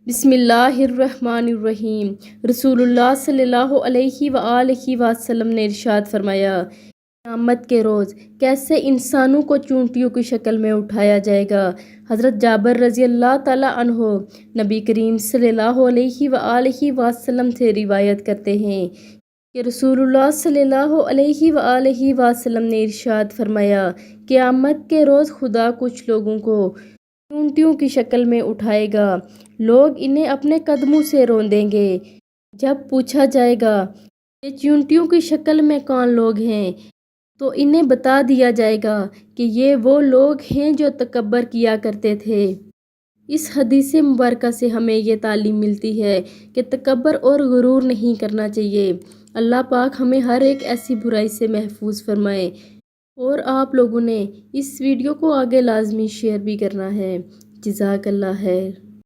बिस्मिल्लाहिर्रहमानिर्रहीम। रसूलुल्लाह सल्लल्लाहु अलैहि वआलैहि वसल्लम ने इरशाद फरमाया, क़यामत के रोज़ कैसे इंसानों को चूंटियों की शक्ल में उठाया जाएगा। हज़रत जाबिर रज़ी अल्लाह ताला अन्हो नबी करीम सल्लल्लाहु अलैहि वआलैहि वसल्लम से रिवायत करते हैं कि रसूलुल्लाह सल्लल्लाहु अलैहि वआलैहि वसल्लम ने इरशाद फरमाया, क़यामत के रोज़ खुदा कुछ लोगों को चूंटियों की शक्ल में उठाएगा। लोग इन्हें अपने कदमों से रौंदेंगे। जब पूछा जाएगा ये चूंटियों की शक्ल में कौन लोग हैं, तो इन्हें बता दिया जाएगा कि ये वो लोग हैं जो तकब्बर किया करते थे। इस हदीस मुबारक से हमें ये तालीम मिलती है कि तकब्बर और गुरूर नहीं करना चाहिए। अल्लाह पाक हमें हर एक ऐसी बुराई से महफूज फरमाए। और आप लोगों ने इस वीडियो को आगे लाजमी शेयर भी करना है। जज़ाकल्लाह खैर।